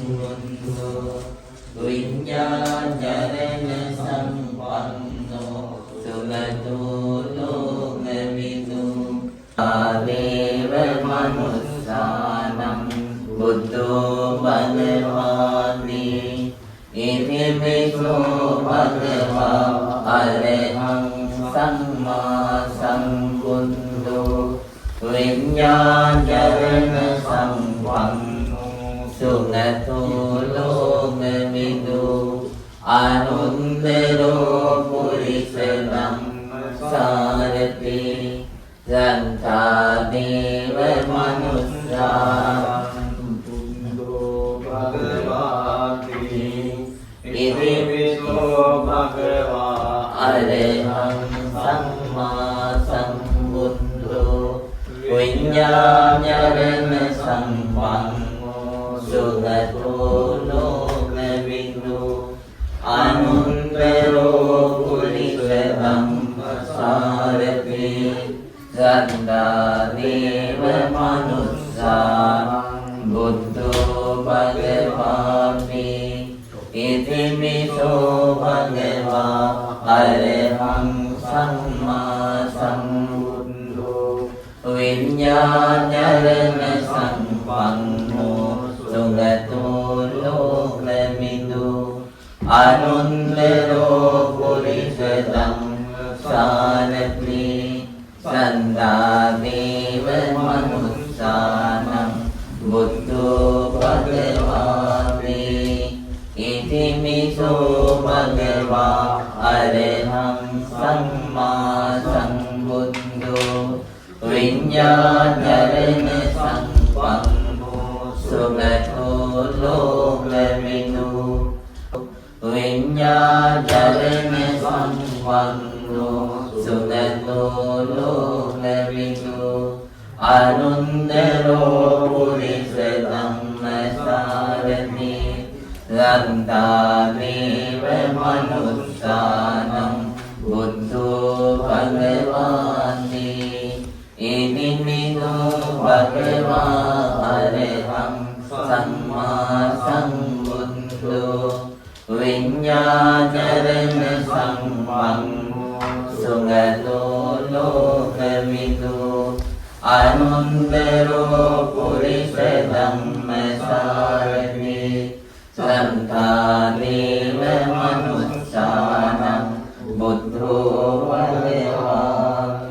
Buddho Viññāñarana Sampanno Sugatu Lokamidu Adeva Manussanam Buddho Bhagavani Itipiso Bhagava Arahang Samma Sambuddho Viññāñarana Sampanno Sugatu Lokamidu Anuttaro Purisa Dhammasarati Santādeva Manussā Buddho Bhagavati Itipiso Bhagava Arahang Samma Sambuddho Viññāñarana Sampanno Sugatu Lokamidu Anuttaro Purisa Dhammasarati Santādeva Manussā Buddho Bhagavati Itipiso Bhagava Arahang Samma Sambuddho Viññāñarana Sampanno Sugatu Lokamidu Anuttaro Purisa Dhammasarati Santādeva Manussanam Buddho Bhagavati Itipiso Bhagava Arahang Samma Sambuddho Viññāñarana Sampanno Sugatu Lokamidu Viññāñarana Sampanno Sugatu Lokamidu Anuttaro Purisa Dhammasarati Santādeva Manussanam Buddho Bhagavati Itipiso Bhagava Arahang Samma Sambuddho Viññāñarana Sampanno Sugatu Lokamidu Anuttaro Purisa Dhammasarati Santādeva Manussanam Buddho Bhagavati.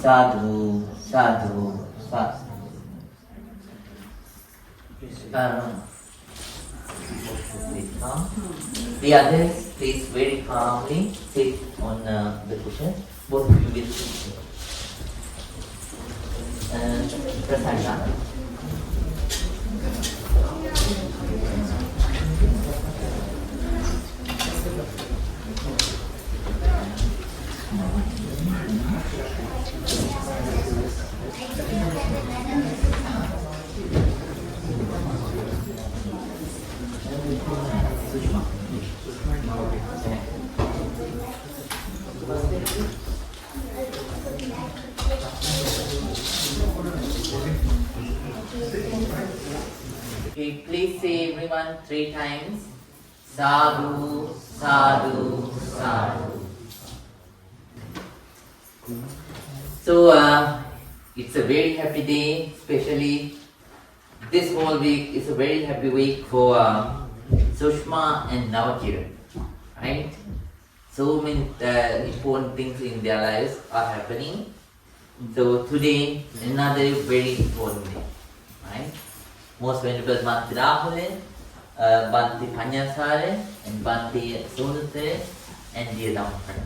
Sadhu, sadhu, sadhu. The others, please very calmly sit on the cushion. Both of you will sit. Prasanga. Okay, please say everyone 3 times. Sadhu, sadhu, sadhu. So it's a very happy day, especially this whole week is a very happy week for Sushma and Navakiran, right? So many important things in their lives are happening. So today, another very important day, right? Most Venerable Bhante Rahule, Bhante Panyasare, and Bhante Sonate, and dear Dhammapada.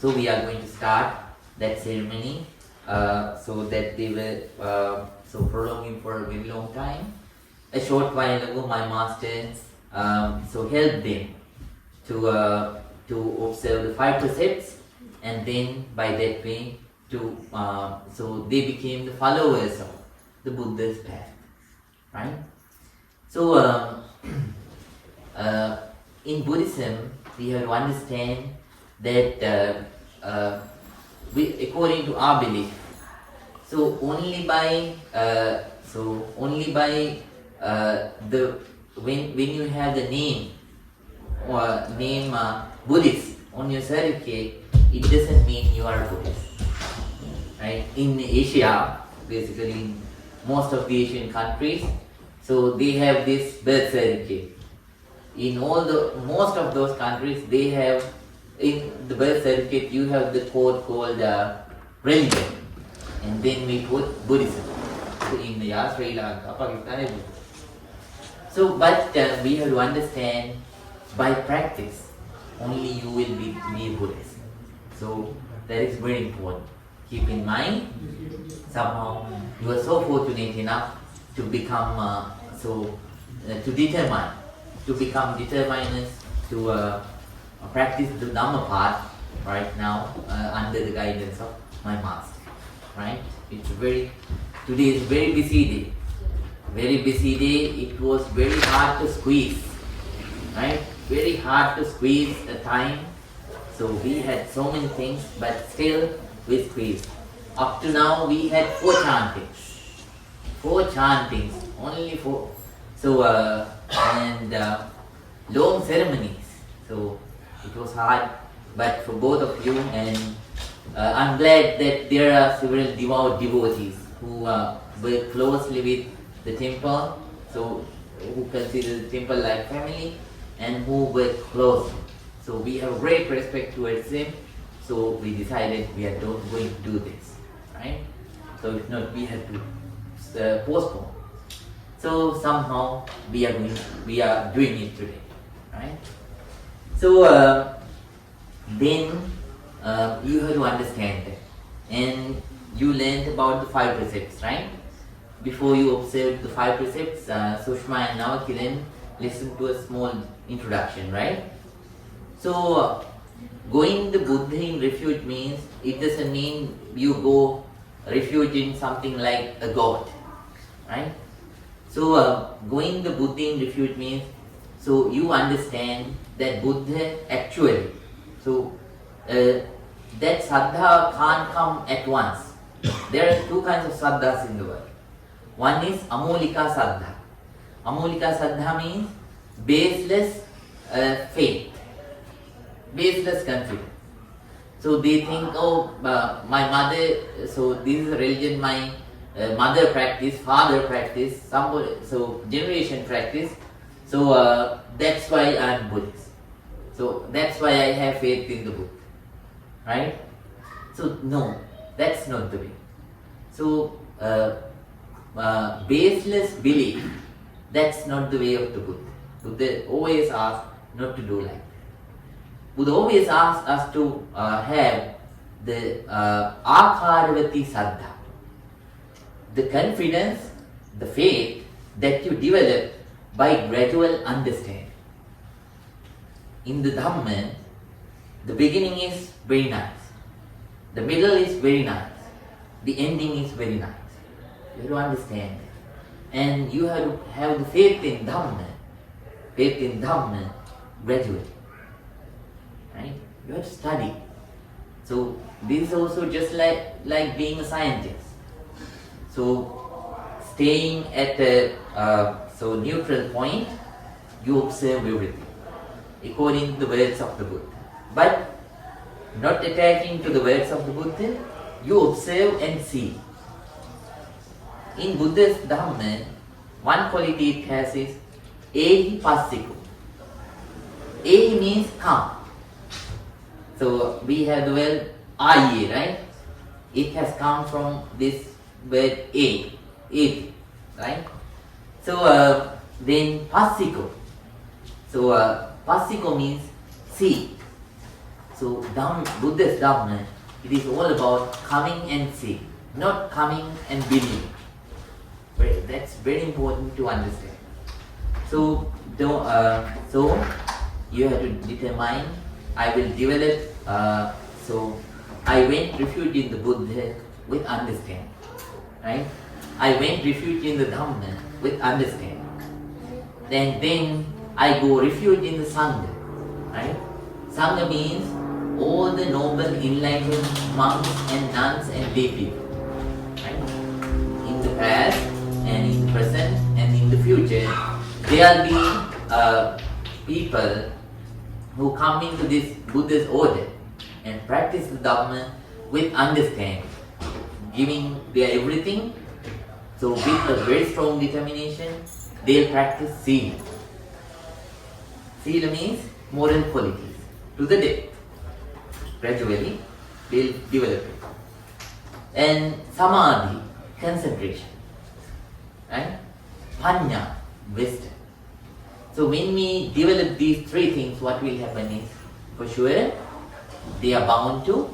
So we are going to start that ceremony, so that they will so prolonging for a very long time. A short while ago, my master so helped them to observe the 5 precepts, and then by that way to so they became the followers of the Buddha's path, right? So in Buddhism, we have to understand that according to our belief, so only by when you have the name Buddhist on your certificate, it doesn't mean you are Buddhist. Right? In Asia, basically in most of the Asian countries, so they have this birth certificate. In most of those countries, they have in the birth certificate you have the code called religion, and then we put Buddhism. So in Sri Lanka, Pakistan, so but we have to understand by practice only you will be Buddhist. So that is very important. Keep in mind, somehow you are so fortunate enough to become to become determined to practice the Dhamma path right now under the guidance of my master. Right? Today is very busy day. Very busy day. It was very hard to squeeze. Right? Very hard to squeeze the time. So we had so many things, but still we squeezed. Up to now we had 4 chantings. 4 chantings. Only 4. So long ceremonies. So it was hard, but for both of you, and I'm glad that there are several devout devotees who work closely with the temple, so who consider the temple like family and who work closely. So we have great respect towards them. So we decided we are not going to do this, right? So if not, we have to postpone. So somehow we are doing it today, right? So then you have to understand that, and you learned about the 5 precepts, right? Before you observed the 5 precepts, Sushma and Navakiran listened to a small introduction, right? So going the Buddhi in refuge means, it doesn't mean you go refuge in something like a god, right? So going the Buddhi in refuge means, so you understand that Buddha actually, so that Saddha can't come at once. There are 2 kinds of Saddhas in the world. One is Amolika Saddha. Amolika Saddha means baseless faith, baseless confidence. So they think, oh, my mother, so this is a religion my mother practice, father practice, somebody, so generation practice. So that's why I am Buddhist. So that's why I have faith in the Buddha, right? So no, that's not the way. So baseless belief, that's not the way of the Buddha. Buddha always asks not to do like that. Buddha always asks us to have the Akaravati Saddha, the confidence, the faith that you develop by gradual understanding. In the Dhamma, the beginning is very nice, the middle is very nice, the ending is very nice. You have to understand that. And you have to have the faith in Dhamma gradually. Right? You have to study. So this is also just like being a scientist. So staying at a neutral point, you observe everything according to the words of the Buddha. But not attaching to the words of the Buddha, you observe and see. In Buddha's Dhamma, one quality it has is Ehi Passiko. Ehi means come. So we have the word Aye, right? It has come from this word A, right? So then Passiko. So Passiko means see. So Buddha's Dhamma, it is all about coming and see, not coming and believe. That's very important to understand. So you have to determine, I will develop, so I went refuge in the Buddha with understanding, right? I went refuge in the Dhamma with understanding. Then I go refuge in the Sangha, right? Sangha means all the noble enlightened monks and nuns and lay people, right? In the past and in the present and in the future, there will be people who come into this Buddhist order and practice the Dhamma with understanding, giving their everything. So with a very strong determination, they'll practice Sila. Sila means moral qualities to the depth. Gradually, they'll develop it. And Samadhi, concentration. Right? Panya, wisdom. So when we develop these three things, what will happen is, for sure, they are bound to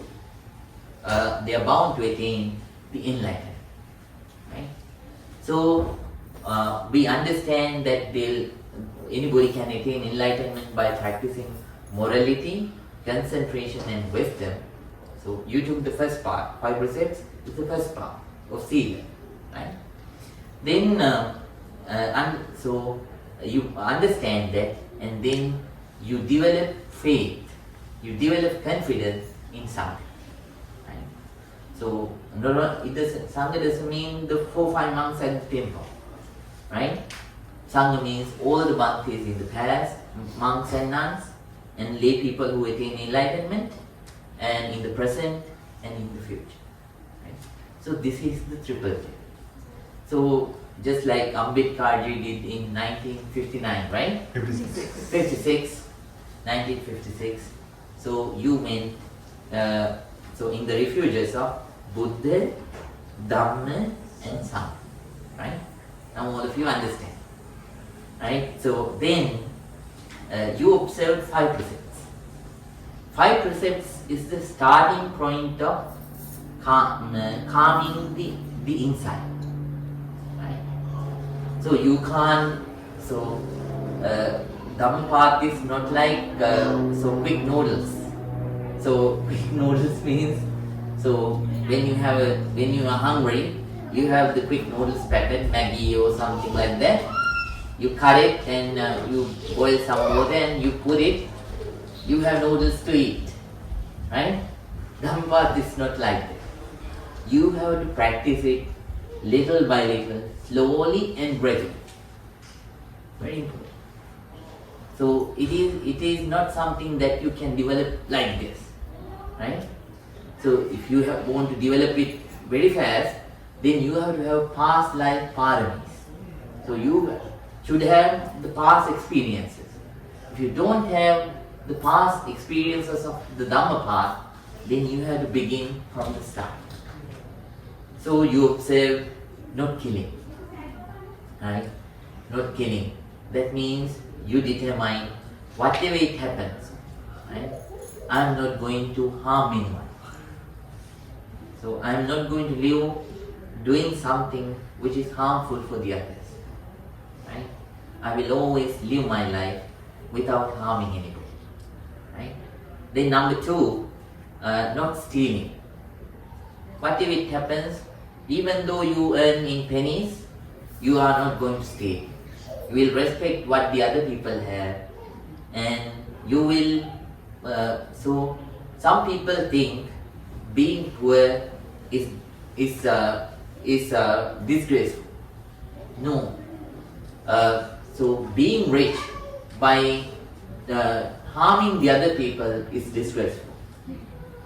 attain the enlightenment. Right? So we understand that anybody can attain enlightenment by practicing morality, concentration, and wisdom. So you took the first part. 5 precepts is the first part of Sila. Right? Then so you understand that, and then you develop faith, you develop confidence in Sangha. Right? So Sangha doesn't mean the 4-5 monks at the temple. Right? Sangha means all the bhaktis in the past, monks and nuns, and lay people who attain enlightenment, and in the present and in the future. Right? So this is the triple J. So just like Ambedkarji did in 1959, right? 56, 1956. So you meant, so in the refuges of Buddha, Dhamma and Sangha. Right? Now all of you understand. Right? So then you observe 5 precepts. 5 precepts is the starting point of calming the inside. Right? So you can't, so Dhammapath is not like so quick noodles. So quick noodles means, so when you are hungry, you have the quick noodles packet, Maggi or something like that. You cut it and you boil some water and you put it, you have noodles to eat. Right? Dhammapath is not like that. You have to practice it little by little, slowly and gradually. Very important. So it is not something that you can develop like this. Right? So if you want to develop it very fast, then you have to have past life paramis. So you should have the past experiences. If you don't have the past experiences of the Dhamma path, then you have to begin from the start. So you observe not killing. Right? Not killing. That means you determine whatever it happens. Right? I am not going to harm anyone. So I am not going to live doing something which is harmful for the others. Right? I will always live my life without harming anybody. Right? Then number 2, not stealing. Whatever it happens, even though you earn in pennies, you are not going to steal. You will respect what the other people have, and you will. So some people think being poor is disgraceful. No. So being rich by harming the other people is disgraceful.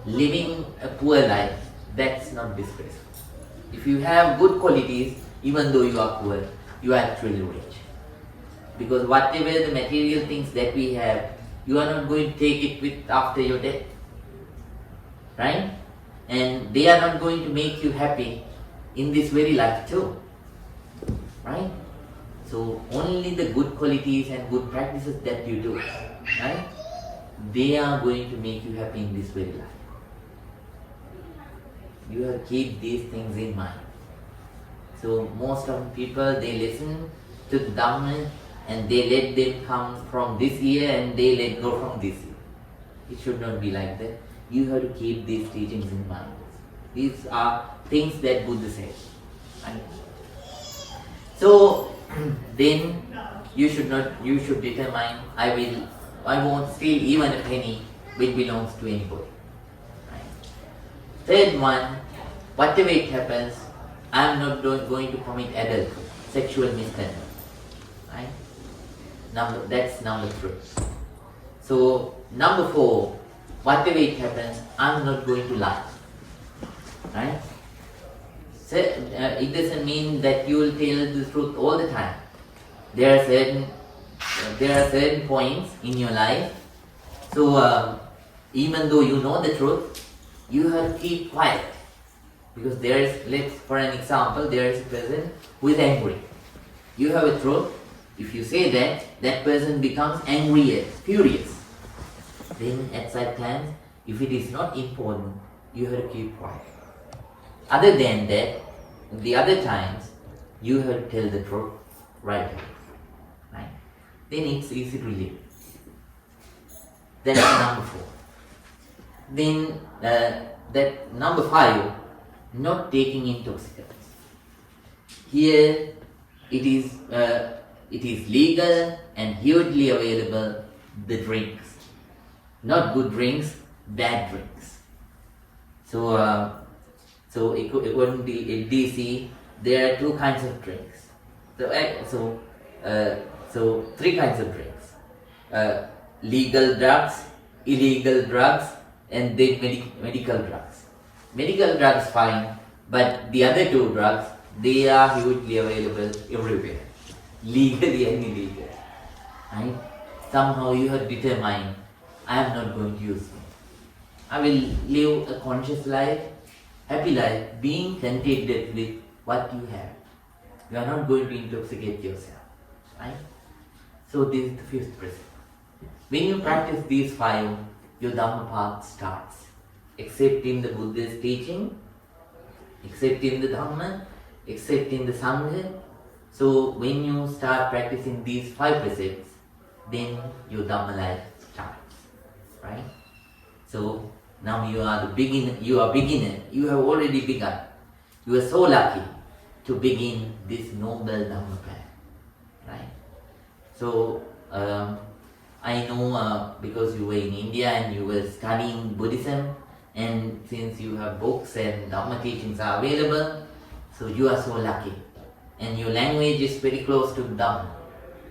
Living a poor life, that's not disgraceful. If you have good qualities, even though you are poor, you are actually rich. Because whatever the material things that we have, you are not going to take it with after your death. Right? And they are not going to make you happy in this very life too. Right? So only the good qualities and good practices that you do, right? They are going to make you happy in this very life. You have to keep these things in mind. So most of the people, they listen to the Dhamma and they let them come from this ear and they let go from this ear. It should not be like that. You have to keep these teachings in mind. These are things that Buddha says. Right? So then you should determine, I won't steal even a penny which belongs to anybody. Right? Third one, whatever it happens, I am not going to commit adultery, sexual misconduct. Right? That's number 3. So number 4, whatever it happens, I'm not going to lie. Right? So, it doesn't mean that you will tell the truth all the time. There are certain points in your life. So even though you know the truth, you have to keep quiet. Because for an example, there is a person who is angry. You have a truth. If you say that person becomes angry, furious. Then at such times, if it is not important, you have to keep quiet. Other than that, the other times, you have to tell the truth right away. Right? Then it's easy to live. That's number 4. Then that number 5, not taking intoxicants. Here it is legal and hugely available, the drinks. Not good drinks, bad drinks. So according to LDC, there are 2 kinds of drinks. So 3 kinds of drinks. Legal drugs, illegal drugs, and then medical drugs. Medical drugs fine, but the other 2 drugs, they are hugely available everywhere, legally and illegally. Right? Somehow you have determined, I am not going to use them. I will live a conscious life, happy life, being contented with what you have. You are not going to intoxicate yourself. Right? So this is the 5th principle. When you practice these 5, your Dhamma path starts. Accepting the Buddha's teaching, accepting the Dhamma, accepting the Sangha. So when you start practicing these 5 precepts, then your Dhamma life starts. Right? So now you are beginner, you have already begun. You are so lucky to begin this noble Dhamma path. Right? So I know because you were in India and you were studying Buddhism, and since you have books and Dhamma teachings are available, so you are so lucky. And your language is very close to Dhamma.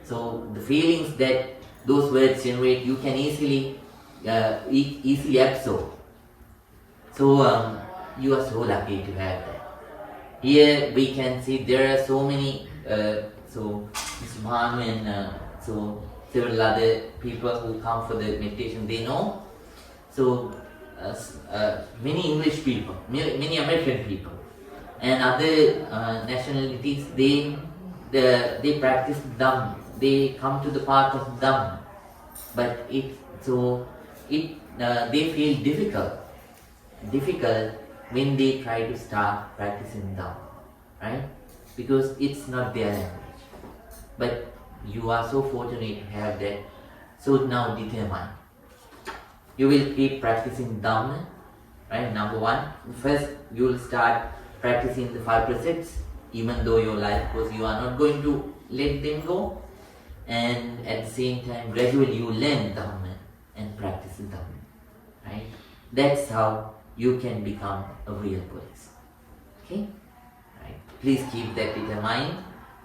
So the feelings that those words generate, you can easily absorb. So you are so lucky to have that. Here we can see there are so many, so Mr. Bhanu and so several other people who come for the meditation, they know. So many English people, many American people, and other nationalities, they practice Dhamma. They come to the path of Dhamma, but they feel difficult when they try to start practicing Dhamma, right? Because it's not their language. But you are so fortunate to have that. So now determine. You will keep practicing Dhamma, right? Number 1. First, you will start practicing the 5 precepts, even though your life goes, you are not going to let them go. And at the same time, gradually you learn Dhamma and practice Dhamma, right? That's how you can become a real Buddhist. Okay? Right. Please keep that in mind,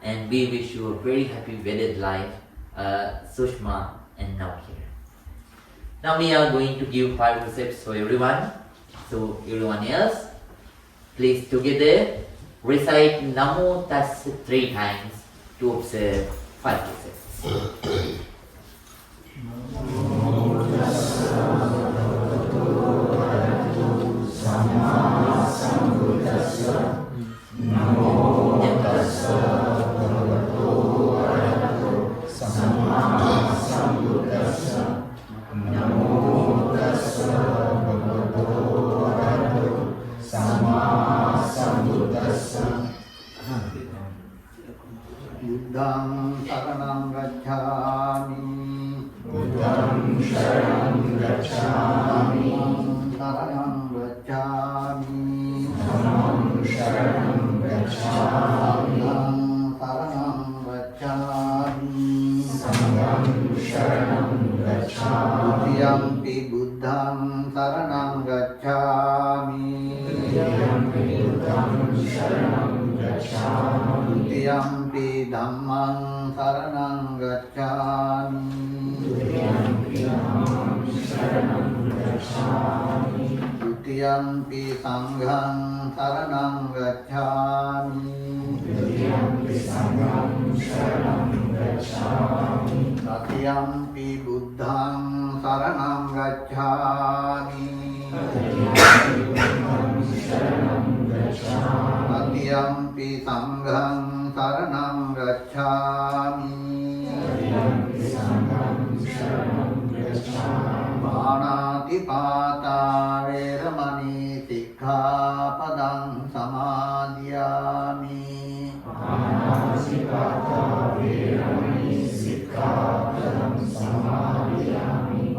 and we wish you a very happy wedded life, Sushma and Navakiran. Now we are going to give 5 precepts for everyone. So everyone else, please together recite Namo Tassa 3 times to observe 5 precepts. Namo Tassa Sama Sambuddhassa. Namo Tassa Bhagavato Arahato Sama Sambuddhassa. Namo Tassa Bhagavato Arahato Sama Sambuddhassa. Buddham Saranam Gacchami. Buddham Saranam Gacchami. Saranam Gacchami. Dhammam Saranam Gacchami. Saranam Gacchami. Sangham Saranam Gacchami. Dutiyampi Buddham Saranam Gacchami. Dutiyampi Buddham Saranam Gacchami. Dutiyampi dhammang saranang gacchami. Dutiyampi sanghang saranang gacchami. Tatiyampi buddhang saranang gacchami. Tatiyampi sanghang saranang gacchami. Panatipata veramani sikkhapadang samadhiyami.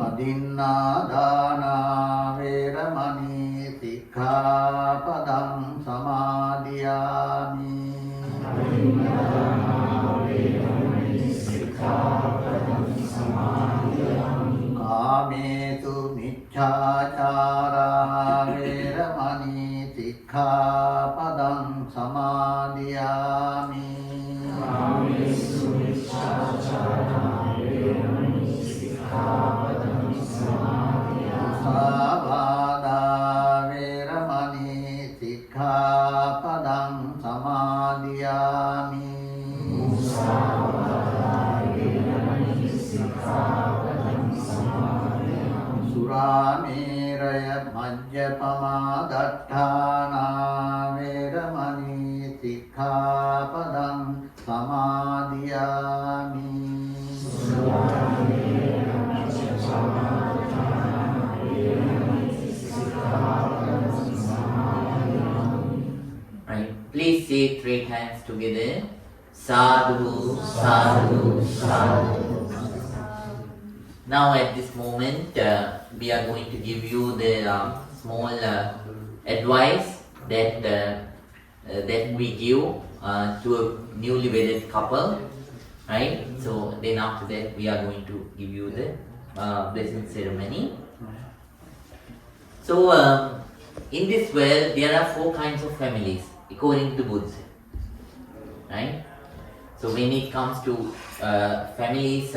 Adinnādāna veramani sikkhapadang samadhiyami. Kāmetu micchācārā veramani sikkhapadang samadhiyami. Musāvādā veramani sikkhapadang samadhiyami. Surameraya majjapamā daṭṭhānā veramani sikkhapadang samadhiyami. Right. Please say 3 times together. Sadhu, sadhu, sadhu. Now at this moment, we are going to give you the small advice that we give to a newly wedded couple, right? So then after that, we are going to give you the blessing ceremony. So in this world, there are 4 kinds of families according to Buddhism, right? So when it comes to families,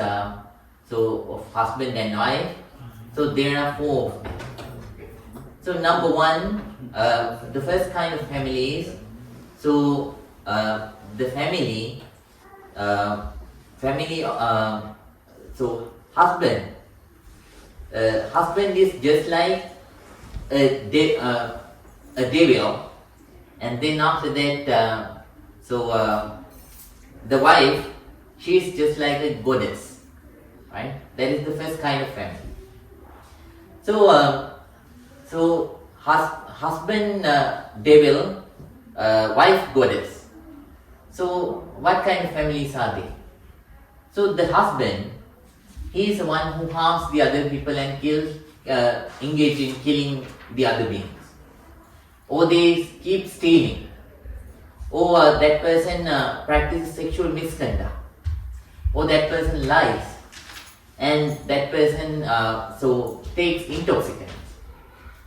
so of husband and wife, so there are 4 of them. So number 1, the first kind of families. So the family, so husband is just like a devil, and then after that, the wife, she is just like a goddess. Right? That is the first kind of family. So, husband devil, wife goddess. So, what kind of families are they? So, the husband, he is the one who harms the other people and engage in killing the other beings. Or they keep stealing. Or that person practices sexual misconduct. Or that person lies. And that person takes intoxicants,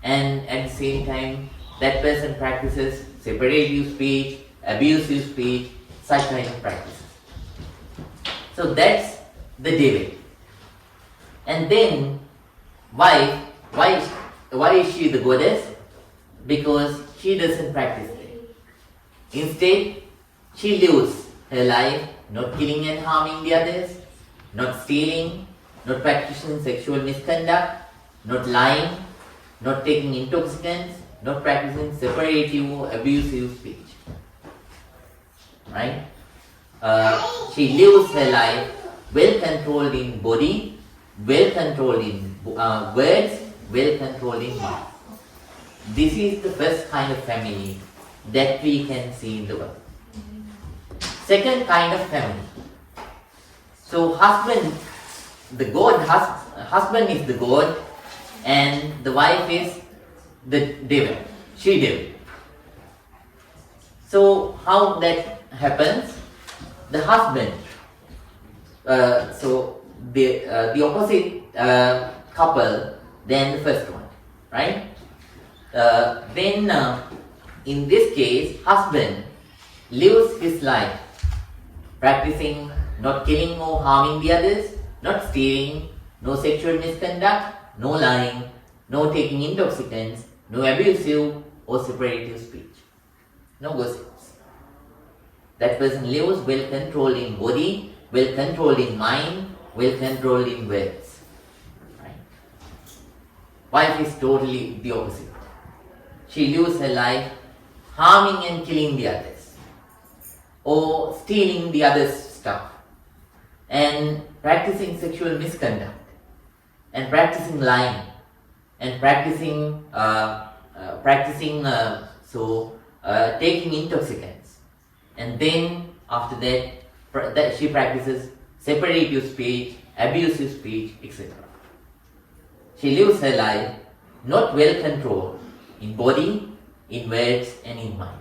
and at the same time that person practices separative speech, abusive speech, such kind of practices. So that's the devil. And then wife, why is she the goddess? Because she doesn't practice it. Instead, she lives her life not killing and harming the others, not stealing, not practicing sexual misconduct, not lying, not taking intoxicants, not practicing separative or abusive speech. Right? She lives her life well controlled in body, well controlled in words, well controlled in mind. This is the first kind of family that we can see in the world. Second kind of family. So husband is the god, and the wife is the devil, she devil. So how that happens? The husband, the opposite couple than the first one, right? Then in this case, husband lives his life practicing not killing or harming the others, not stealing, no sexual misconduct, no lying, no taking intoxicants, no abusive or separative speech, no gossips. That person lives well controlled in body, well controlled in mind, well controlled in words. Right? Wife is totally the opposite. She lives her life harming and killing the others, or stealing the others' stuff, and practicing sexual misconduct, and practicing lying, and taking intoxicants, and then after that she practices separative speech, abusive speech, etc. She lives her life not well controlled in body, in words, and in mind.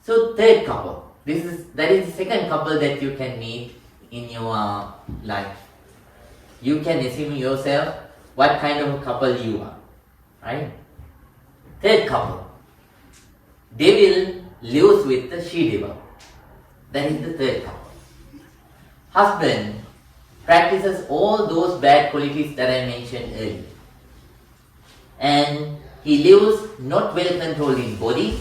So third couple, that is the second couple that you can meet in your life. You can assume yourself what kind of a couple you are, right? Third couple, devil lives with the she-devil. That is the third couple. Husband practices all those bad qualities that I mentioned earlier. And he lives not well controlled in body,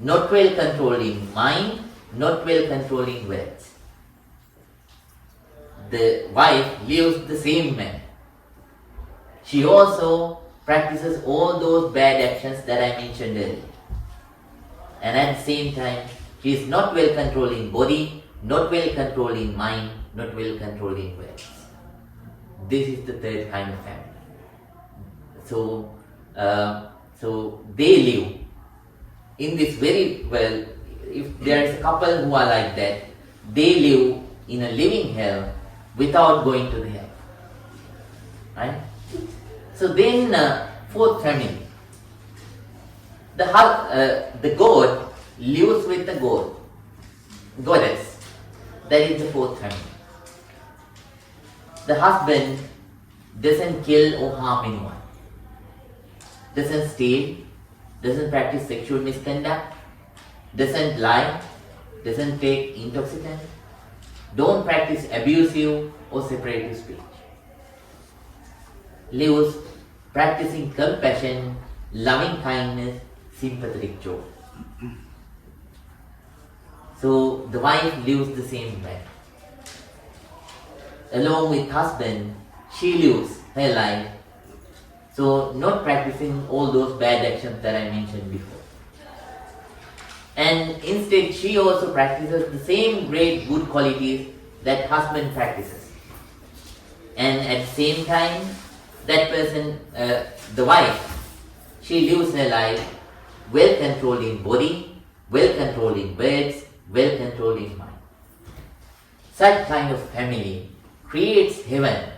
not well controlled in mind, not well controlled in words. The wife lives the same manner. She also practices all those bad actions that I mentioned earlier. And at the same time, she is not well controlled in body, not well controlled in mind, not well controlled in words. This is the third kind of family. So they live in this very well. If there is a couple who are like that, they live in a living hell without going to the hell. Right? So then, fourth family. The god lives with the goddess. That is the fourth family. The husband doesn't kill or harm anyone, doesn't steal, doesn't practice sexual misconduct, doesn't lie, doesn't take intoxicants, don't practice abusive or separative speech. Lives practicing compassion, loving kindness, sympathetic joy. So the wife lives the same way. Along with husband, she lives her life. So not practicing all those bad actions that I mentioned before. And instead she also practices the same great good qualities that husband practices. And at the same time, that person, the wife, she lives her life well controlled in body, well controlled in words, well controlled in mind. Such kind of family creates heaven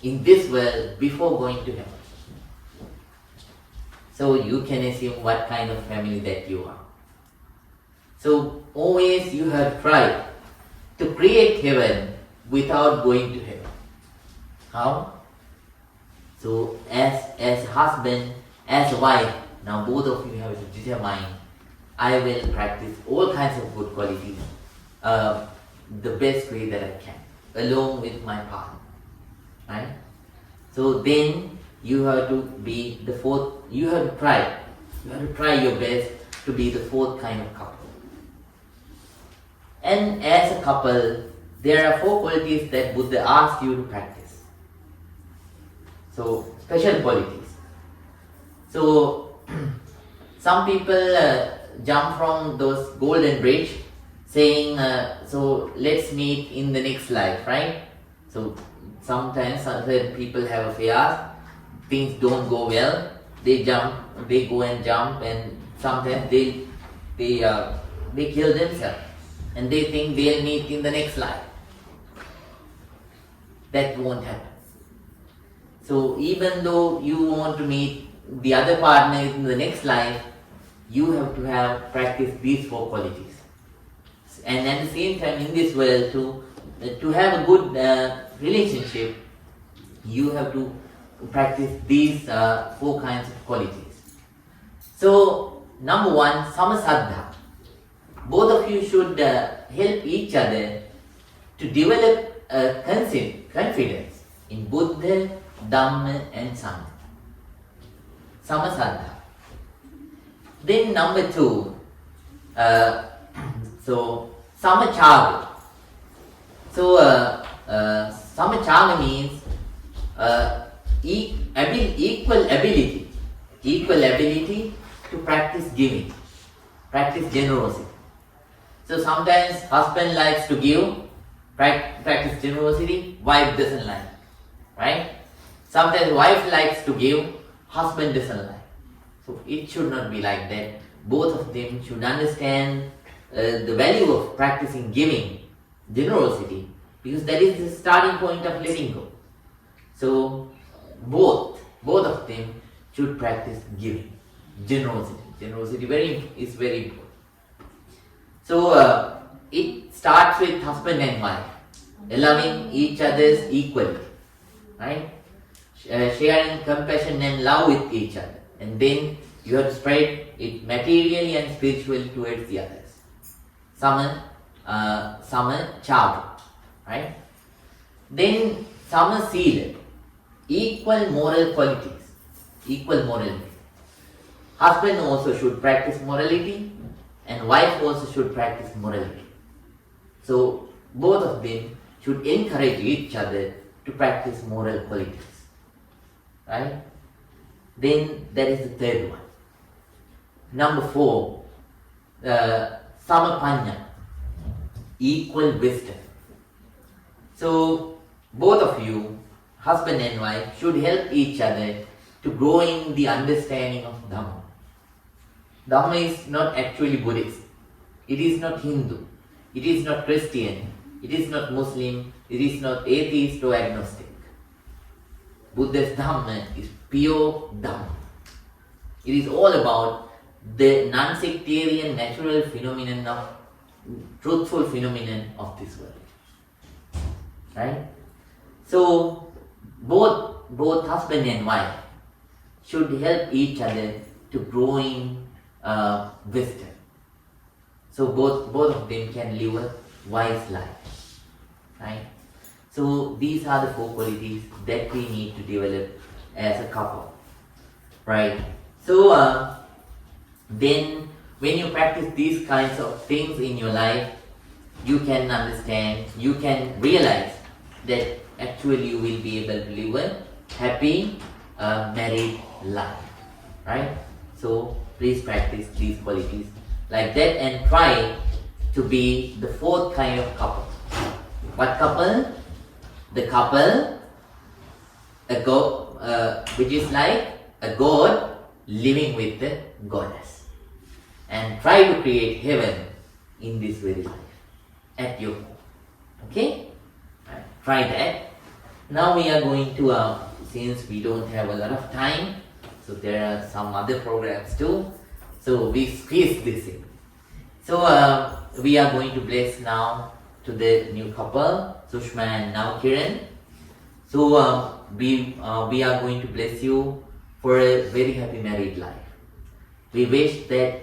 in this world before going to heaven. So you can assume what kind of family that you are. So always you have tried to create heaven without going to heaven. How? So as husband, as wife, now both of you have to determine, I will practice all kinds of good qualities the best way that I can, along with my partner. Right? So then you have to be the fourth, you have to try your best to be the fourth kind of couple. And as a couple, there are 4 qualities that Buddha asked you to practice. So, special qualities. So, some people jump from those golden bridge saying, so let's meet in the next life, right? So, sometimes other people have affairs, things don't go well, they go and jump, and sometimes they kill themselves. And they think they'll meet in the next life. That won't happen. So even though you want to meet the other partner in the next life, you have to have practiced these 4 qualities. And at the same time in this world, to have a good relationship, you have to practice these 4 kinds of qualities. So number 1, samasaddha. Both of of you should help each other to develop confidence in Buddha, Dhamma and Sangha. Samasaddha. Then number 2, so Samachaga. So Samachaga means equal ability to practice giving, practice generosity. So sometimes husband likes to give, practice generosity, wife doesn't like, right? Sometimes wife likes to give, husband doesn't like. So it should not be like that. Both of them should understand the value of practicing giving, generosity, because that is the starting point of letting go. So both of them should practice giving, generosity. Generosity is very important. So it starts with husband and wife, loving each other equally, right? Sharing compassion and love with each other, and then you have to spread it materially and spiritually towards the others. Sama Chaga, right? Then Sama Sila, equal moral qualities, equal morality. Husband also should practice morality, and wife also should practice morality. So both of them should encourage each other to practice moral qualities, right? Then that is the third one. Number 4, Samapanya, equal wisdom. So both of you, husband and wife, should help each other to grow in the understanding of Dhamma. Dhamma is not actually Buddhist. It is not Hindu. It is not Christian. It is not Muslim. It is not atheist or agnostic. Buddha's Dhamma is pure Dhamma. It is all about the non-sectarian natural phenomenon of, truthful phenomenon of this world. Right? So both husband and wife should help each other to grow in wisdom. So both of them can live a wise life. Right? So these are the 4 qualities that we need to develop as a couple. Right? So then when you practice these kinds of things in your life, you can understand, you can realize that actually you will be able to live a happy married life. Right? So please practice these qualities like that and try to be the 4th kind of couple. What couple? The couple which is like a god living with the goddess, and try to create heaven in this very life at your home. Okay? Right. Try that. Now we are going to, since we don't have a lot of time, so there are some other programs too, so we squeeze this in. So we are going to bless now to the new couple, Sushma and Navakiran. So we are going to bless you for a very happy married life. We wish that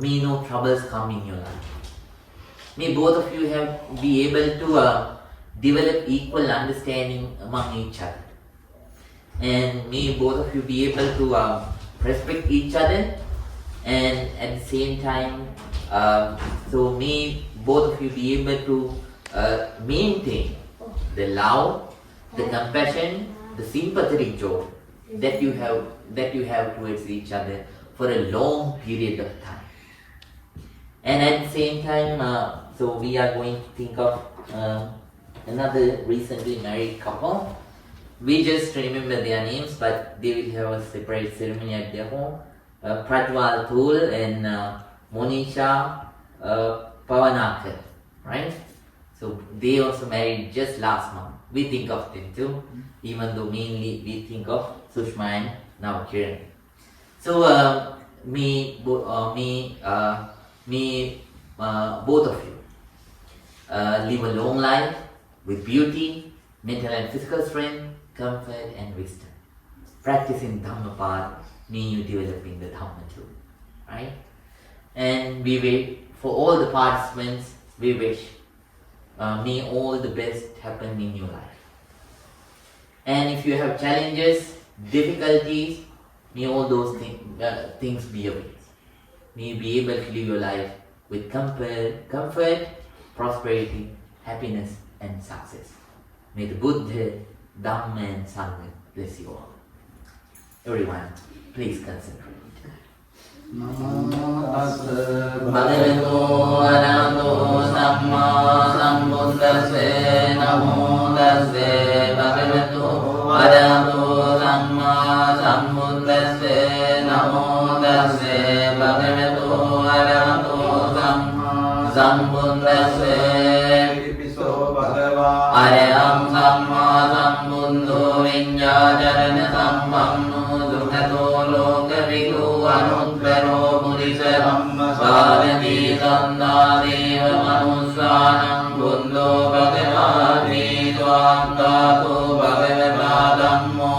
may no troubles come in your life. May both of you be able to develop equal understanding among each other. And may both of you be able to respect each other, and at the same time, so may both of you be able to maintain the love, the compassion, the sympathetic joy that you have towards each other for a long period of time. And at the same time, so we are going to think of another recently married couple. We just remember their names, but they will have a separate ceremony at their home. Pratwal Thul and Monisha Pavanakar, right? So they also married just last month. We think of them too, even though mainly we think of Sushma and Navakiran. So may both of you live a long life with beauty, mental and physical strength, comfort and wisdom. Practicing Dhamma path, may you develop in the Dhamma too, right? And we wait for all the participants, we wish may all the best happen in your life. And if you have challenges, difficulties, may all those things be away. May you be able to live your life with comfort, prosperity, happiness and success. May the Buddha, Dhamma and Sangha bless you all. Everyone, please concentrate. Namo tassa Bhagavato arahato samma sambuddhassa. Namo tassa Bhagavato arahato samma sambuddhassa. Namo tassa Bhagavato arahato samma sambuddhassa. Ipiso bhagava Araham samma sambuddho viññācarana sampamno dukkhato loka vidu anuttaro purisa sādhati sandādeva manusānam buddho bhagavāti tvāṃ tāto bhagavata dhammo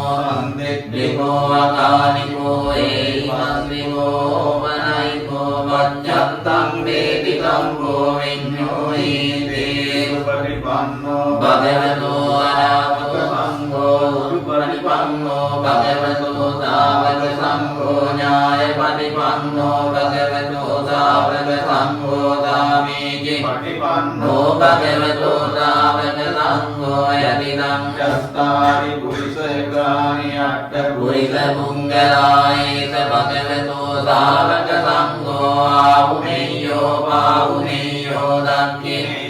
niko akāniko ehimasviko vanayiko vajjantam veditam goviñño ite bhagavato arahato sangho uparipanno bhagavato sāvaka sangho ñāya patipanno bhagavato sāvaka sangho dāmiji patipanno bhagavato sāvaka sangho yatidam yastāri purisakāni atta purisa mungalāyesa bhagavato sāvaka sangho āhuneyyo pāhuneyyo dakkhineyo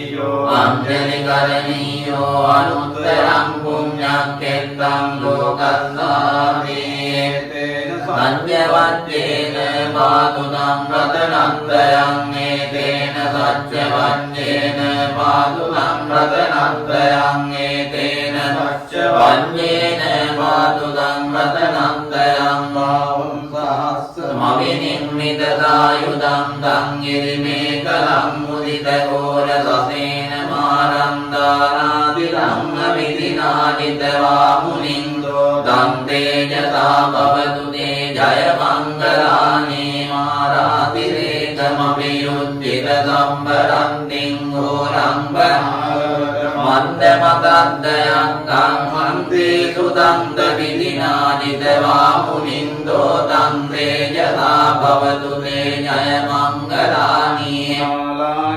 Anjali karaniyo anuttaram puññakettam lokassāmi Sanjavajjena pādudam ratanantayam etena saccavajjena pādudam ratanantayam etena saccavajjena pādudam ratanantayam bhavam sahasram avinirmita sayudam tam girimekalam mudita ghora sasena marandārādidam avidināditavā munindo tam tejasā bhavatu te jaya mangalāni mārātirekamapiयुज्जिता sambarantiṃ ghoram mandamatāddayakkaṃ mante sudam davidināditavā munindo tam tejasā bhavatu te jaya mangalāni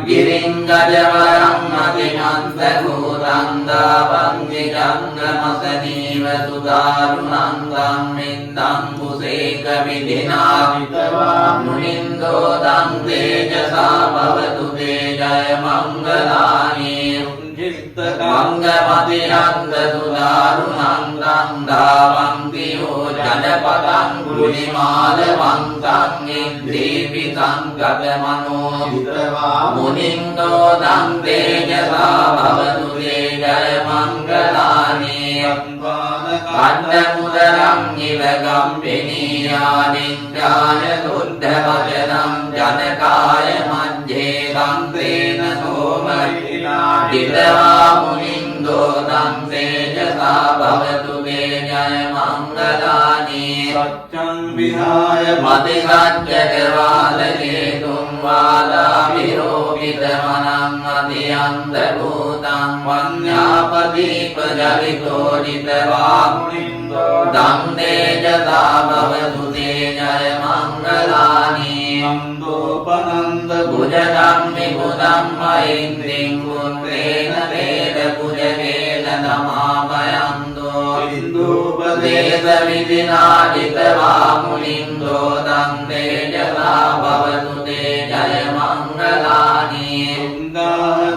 Giringajavaram atimanta bhūtam dāvam jigangamasanīva sudārunandam mindam puseka vidināditavā munindo tam tejasā bhavatu te jaya mangalāni Mangamadiyanda sudārunandam dāvam tiyo janapadam gulimālavantam indrīpitam gatamano Munindo tam tejasā bhavatu te jaya mangalāni Kandamudaram nivagam viniyādinjāya suddhavajanam janakāya majjhe tam tena somajjina Ditavā munindo tam tejasā bhavatu te jaya mangalāni Saccam vihāya mati saccakavalaletum vādā viropitamanam adiyanta bhūtam vanyāpati pajalito ditavā munindo tam tejasā bhavatu te jaya mangalāni Pananda bhujadam vibhudam mahindriṃ putrena veda bhujavena namāmayando Indupādesa vidināditavā munindo tam tejasā bhavatu te jaya mangalāni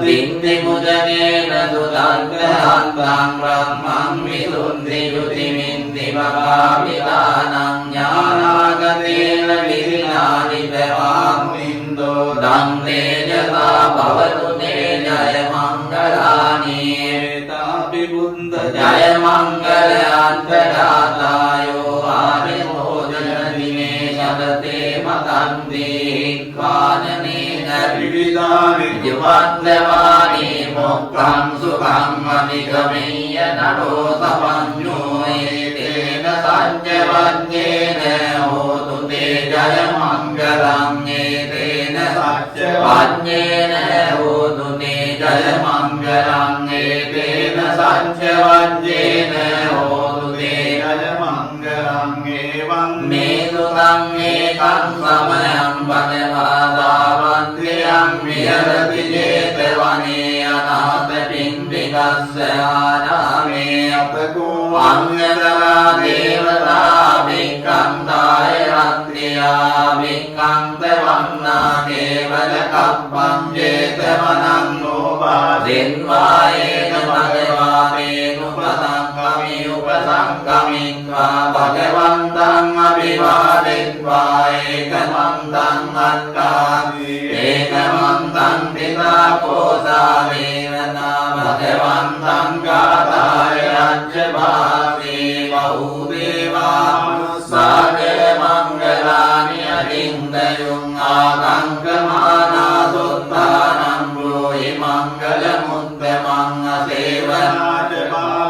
Vindi bhujavena sudakkhayantam brahmam visuddhi yutiminti bhagāvitānaṃ ñānāgatena vidināditavā munindo tam tejasā bhavatu te jaya mangalāni Jaya mangalayantadātāyo ārimodana dime sadate matanti kvānanena vividāni yuvaddavāni mokkam sukham adhikameya naro sapañño etena saccavajjena hotu te jaya mangalam etena Satya Vajjena Hodune Jaya Mangalang Etena Satya Vajjena Hodune Jaya Mangalang Evang Medutang Ekang Samayam Bhagavadavantiyam Vihara Jetavane Anatha Pindikasya Aname Atako Anyatara Devata Bhikkam Tayaratriya Bhikkam Tevanna Devata Kappam Jetavanam Nova Denvayena Bhagavadenu Pasangkami Upasangkamikva Bhagavantam Abhivaditva Ekamantam Attadi Ekamantam Pita Kosamevana Bhagavantam Gataya Ajabhati Bahudeva Sage Mangalani Adindayung Akankamana Suttanam Broi Mangalamuttamang Asevana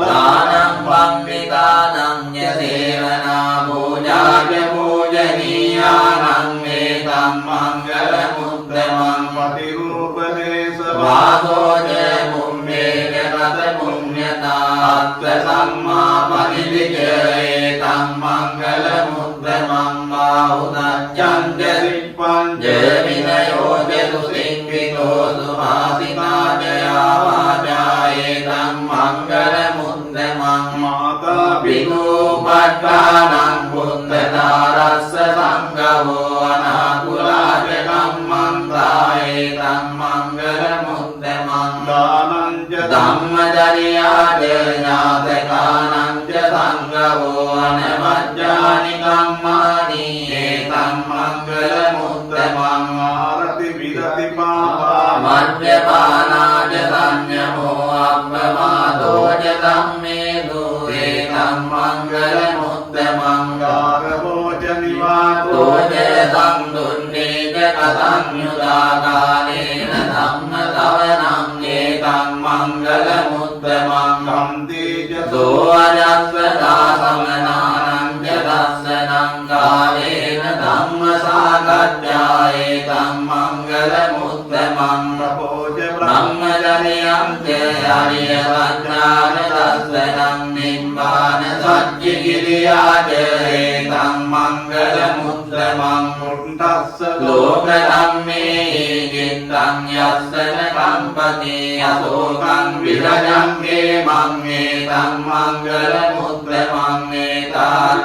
Danam Panditanam Yasevana Pujaja Pujaniyanam Etam Mangalamuttamang Patirupadesa Vasoja Mummeja Rata Punyata Atta Samma Panidija Etam Mangalamuttamang Bahudacchanja Jevinayo Jesusinkito Suhasina Jaya Vaja Etam Mangalamuttamang Mata Bhikkhu Patthanam Buddhadarassa Sanghavo Anakulaja Kammanta Etam Mangalamuttamang Dananja Dhammacariyaja Jnatakanam ca Sanghavo Anavajjani Kammani Etam Mangalamuttamang Arati Vidati Papa Madhyapanaja Sanyamo Abbamadoja Dhammedu Etam Mangalamuttamang Garavoja Nivato Toja Sandunneja Kasanyudakalena Dhammasavanam Etam Mangalamuttamang Kantija Soajasvada Samananam Jadassanam Kalena Dhammasakajja Etam Mangalamuttamang Rapoja Brahmacharyam Jayariya Sajjana Dassanam Nibbana Sajjikiriyaja Etam Mangalamuttamang Murtassa Lokadhamme Gittam Yassana Kampati Asokam Virajam Kemam Etam Mangalamuttamang Etam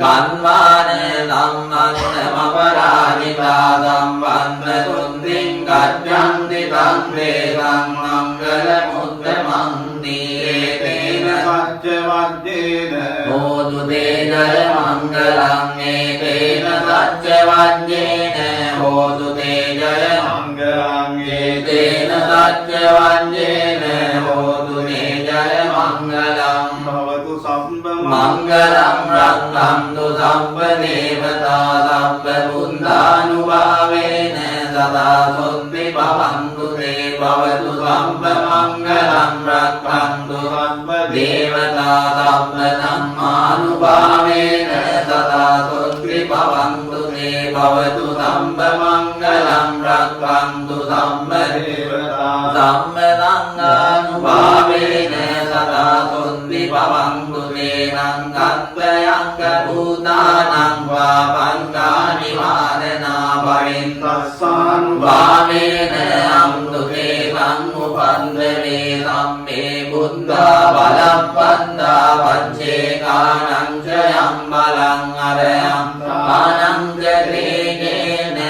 Ganvana Dhammanamaparajita Sambandha Sundrim Gaccanti Tam Vedam Mangalamuttamang Etena Satya Vajjena Hodu te Jaya Mangalang Etena Satya Vajjena Hodu te Jaya Mangalang Etena Satya Vajjena Hodu te Jaya Mangalang Bhavatu Sambha Mangalam Rakhantu Sabba Devata Sabba Buddhanubhavena Sada Sunti Bhavantu Te Bhavatu Sabba Mangalam Rakhantu Sabba Devata Sabba Dhammanubhavena Sada Sunti Bhavantu Te Bhavatu Sabba Mangalam Rakhantu Sabba Devata Sabba Dhammanubhavena Sada Sunti Bhavantu Te Nangkattayangka Bhutanang Vapangani Vadana Parintassan Vamena Amtu Te Sangupandave Samme Buddha Balappanda Panchekanang Jayam Balang Arayam Anang Jatregena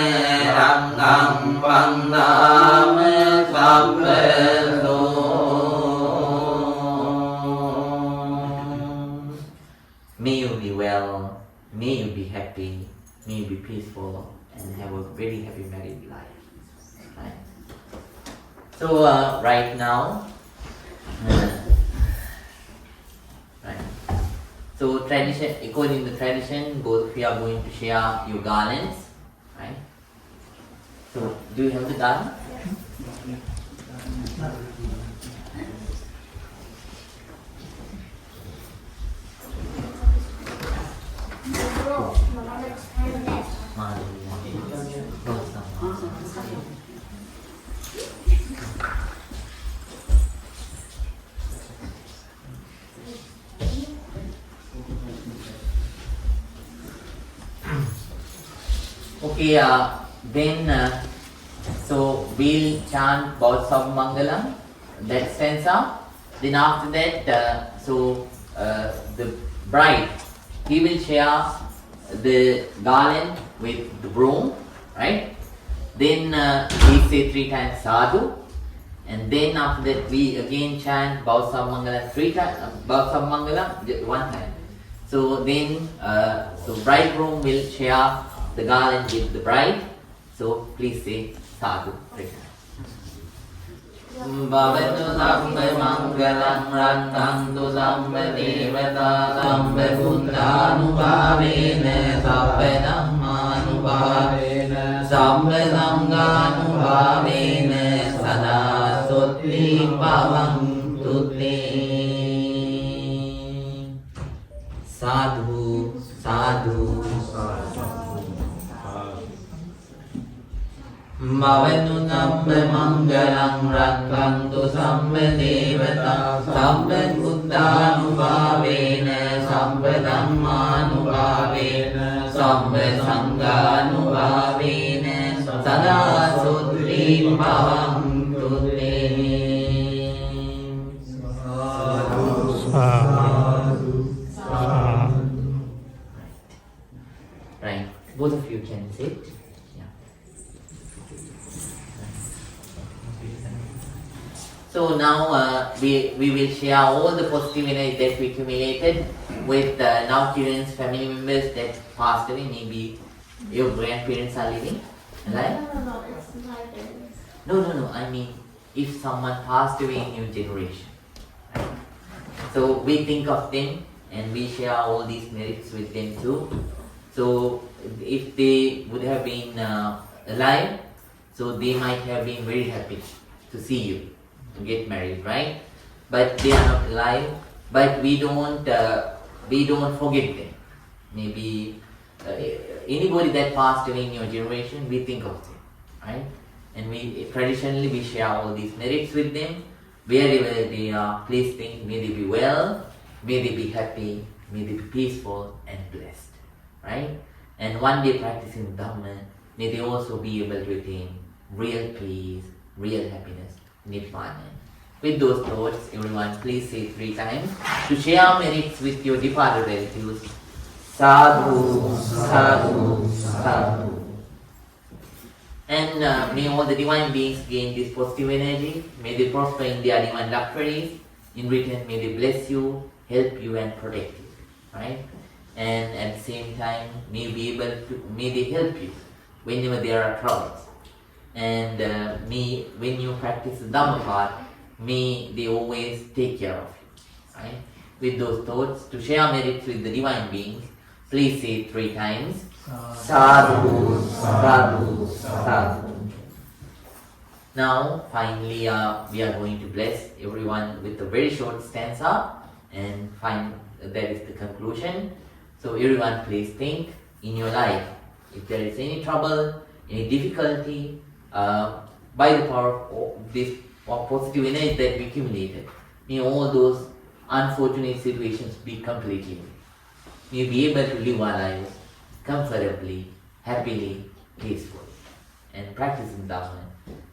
Rangam Pandam Sabbeso. May you be well, may you be happy, may you be peaceful, and have a very happy married life. Right? So right now, right. So tradition, according to tradition, both of you are going to share your garlands, right? So do you have the garland? Okay, then so we'll chant Bautsam Mangalam, that stanza. Then after that, the bride, he will share the garland with the groom, right? Then we say 3 times sadhu, and then after that we again chant Bautsam Mangalam 3 times, Bautsam Mangalam 1 time. So then, so bridegroom will share the garland with the bride. So please say sadhu 3 times. Bhavatu Sambe Mangalam Rantantu Sambe Devata Sambe Buddhanubhavena Sambe Dhammanubhavena Sambe Sanghanubhavena Sada Sutti Bhavantu Te. Sadhu, sadhu, Bhavatu Sambe Mangalam Rakkantu Sambe Devata Sambe Buddhanubhavena Sambe Dhammanubhavena Sambe Sanghanubhavena Sada Sutti Bhavantu Te. Right. Both of you can sit. So now we will share all the positive energy that we accumulated with Navakiran's family members that passed away. Maybe your grandparents are living, right? No, it's my parents. No. I mean, if someone passed away in your generation, right? So we think of them and we share all these merits with them too. So if they would have been alive, so they might have been very happy to see you, to get married, right? But they are not alive. But we don't forget them. Maybe anybody that passed away in your generation, we think of them, right? And we traditionally we share all these merits with them. Wherever they are, please think, may they be well, may they be happy, may they be peaceful and blessed, right? And one day practicing Dhamma, may they also be able to attain real peace, real happiness, Nibbana. With those thoughts, everyone please say 3 times to share merits with your departed relatives. Sadhu, sadhu, sadhu. And may all the divine beings gain this positive energy. May they prosper in their divine doctrines. In return, may they bless you, help you and protect you. Right? And at the same time, may they help you whenever there are troubles. And when you practice the Dhamma path, may they always take care of you. Right? With those thoughts, to share merits with the divine beings, please say 3 times. Sadhu, sadhu, sadhu. Now, finally, we are going to bless everyone with a very short stanza, and that is the conclusion. So, everyone, please think in your life if there is any trouble, any difficulty, by the power of this positive energy that we accumulated, may all those unfortunate situations be completely. May be able to live our lives comfortably, happily, peacefully, and practicing Dhamma.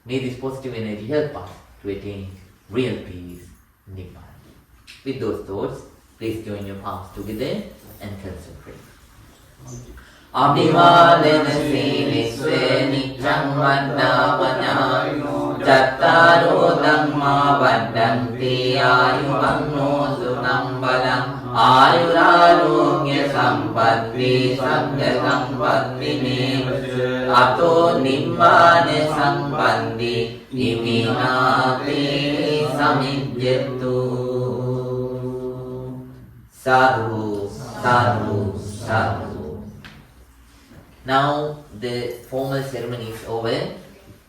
May this positive energy help us to attain real peace, Nibbana. With those thoughts, please join your palms together and concentrate. Abhivadana Silisve Nityam Vandavanayo Chattaro Dhamma Vadanti Ayuvanno Sunam Balam Ayurarogya Sampatti Saggya Sampatti Me Ato Nibbana Sampatti Iminati Samijjatu. Sadhu, sadhu, sadhu. Now the formal ceremony is over,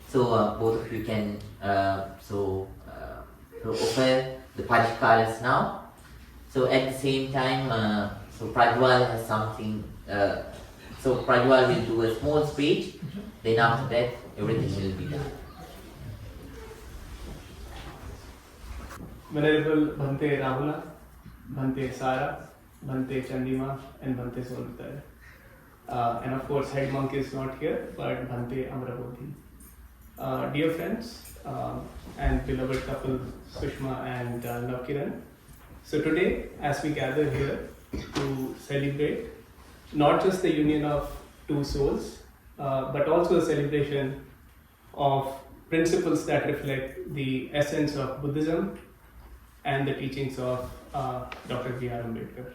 so both of you can offer the pajikaras now. So at the same time, so Prajwal has something. So Prajwal will do a small speech. Then after that, everything will be done. Venerable Bhante Rahula, Bhante Sara, Bhante Chandima, and Bhante Solmitaya. And of course, head monk is not here, but Bhante Amrabodhi. Dear friends and beloved couple Sushma and Navakiran, so today, as we gather here to celebrate not just the union of two souls, but also a celebration of principles that reflect the essence of Buddhism and the teachings of Dr. Vihara Ambedkar.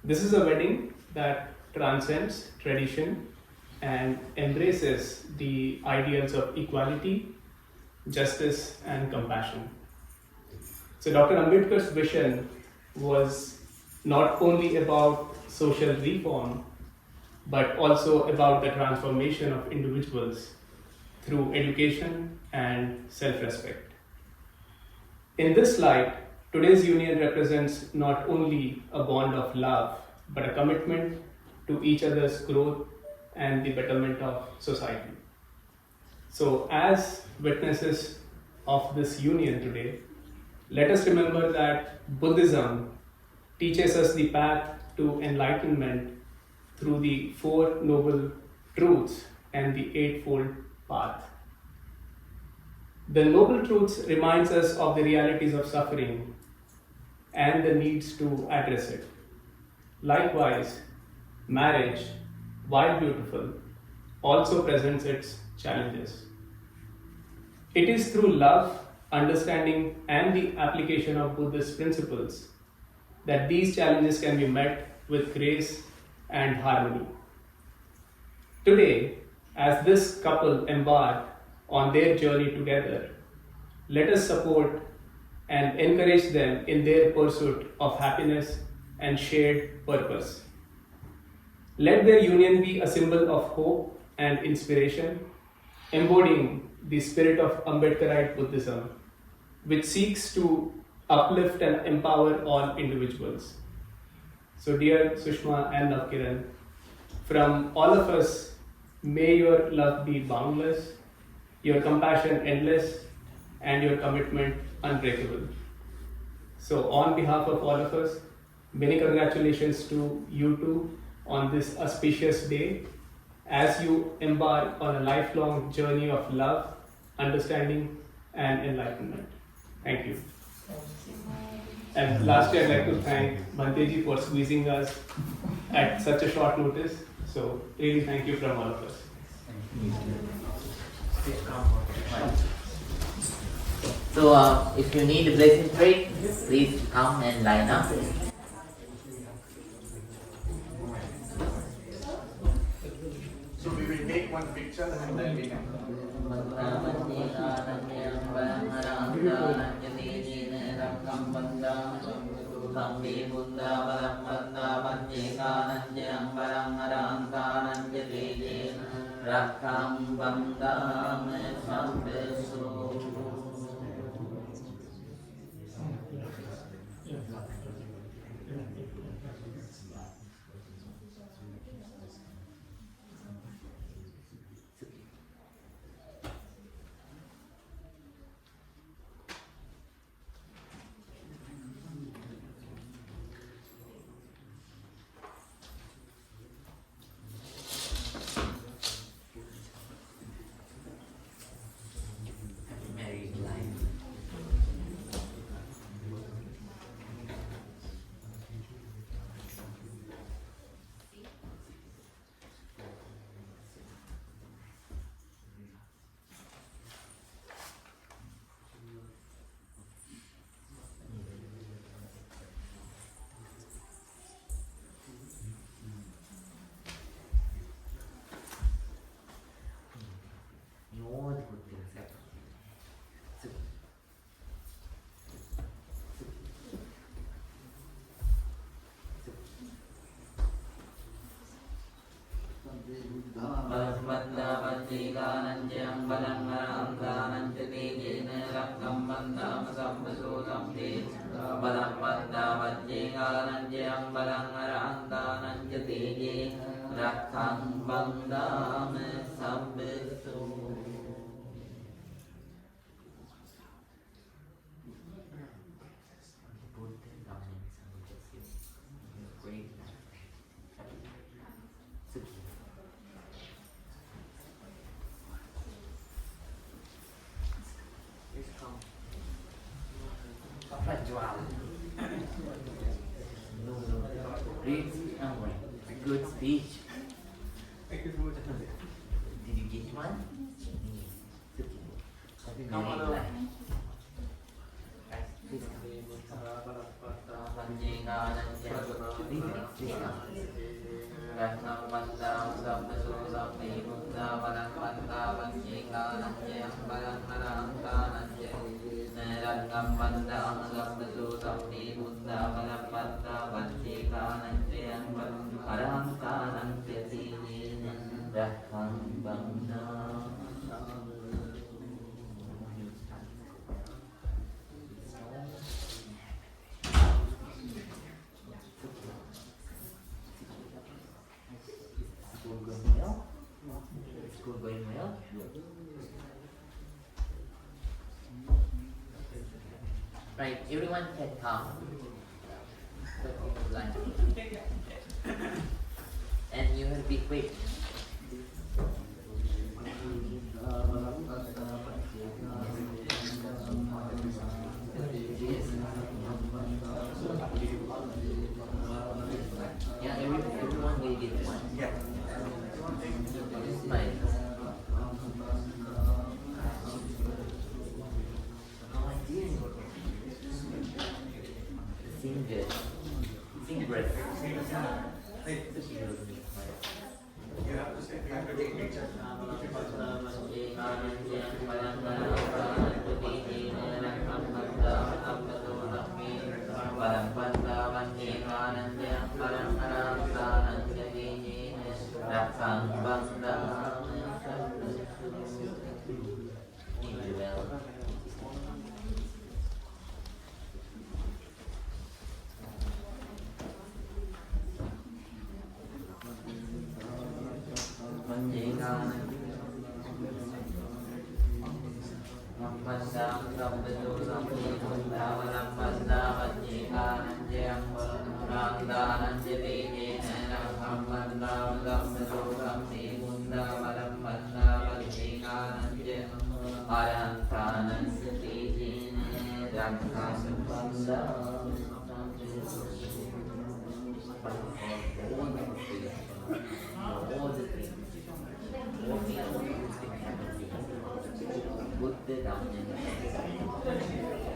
This is a wedding that transcends tradition and embraces the ideals of equality, justice, and compassion. So, Dr. Ambedkar's vision was not only about social reform, but also about the transformation of individuals through education and self-respect. In this light, today's union represents not only a bond of love, but a commitment to each other's growth and the betterment of society. So, as witnesses of this union today, let us remember that Buddhism teaches us the path to enlightenment through the Four Noble Truths and the Eightfold Path. The Noble Truths reminds us of the realities of suffering and the needs to address it. Likewise, marriage, while beautiful, also presents its challenges. It is through love, understanding, and the application of Buddhist principles that these challenges can be met with grace and harmony. Today, as this couple embark on their journey together, let us support and encourage them in their pursuit of happiness and shared purpose. Let their union be a symbol of hope and inspiration, embodying the spirit of Ambedkarite Buddhism, which seeks to uplift and empower all individuals. So, dear Sushma and Navakiran, from all of us, may your love be boundless, your compassion endless, and your commitment unbreakable. So, on behalf of all of us, many congratulations to you two on this auspicious day as you embark on a lifelong journey of love, understanding, and enlightenment. Thank you. And lastly, I'd like to thank Bhanteji for squeezing us at such a short notice. So, really thank you from all of us. So, if you need a blessing tray, please come and line up. So we will take one picture and then we can. Married life. No, the good things happen. Great. Come on over. School going well? School going well? Right, everyone can come. And you have to be quick. Yeah, everyone will get one. Yeah. Smile. Oh, I did. Sing good. Sing breath. You have to say, we have to take pictures.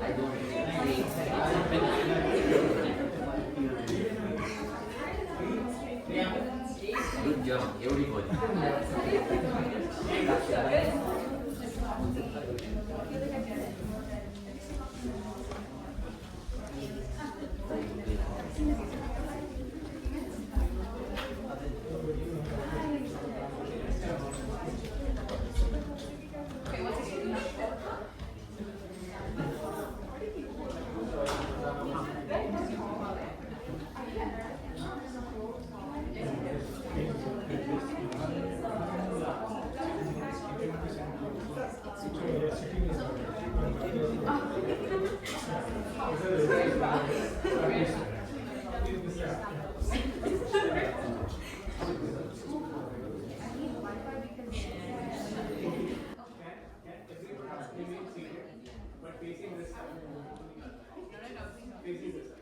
I don't Good job, everybody. But facing this side. Facing this side.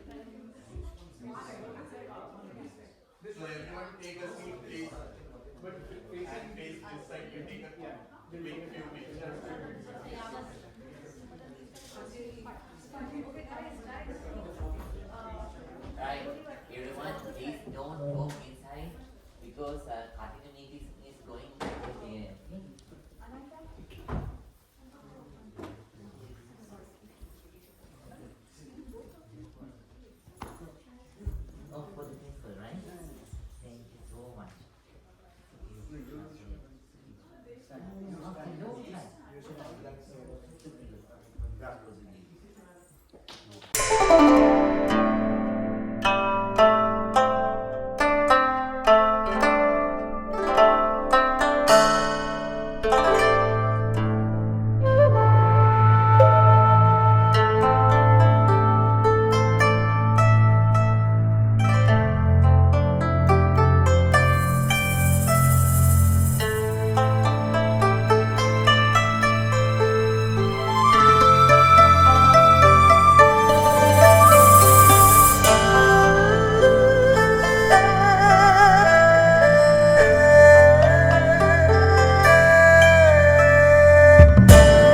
So everyone take a seat, please. But And facing face this side, you take a big few pictures. Right, everyone, please don't go inside because Kartika meeting is going here. Oh, for the principal, right? Thank you so much. Okay, no time.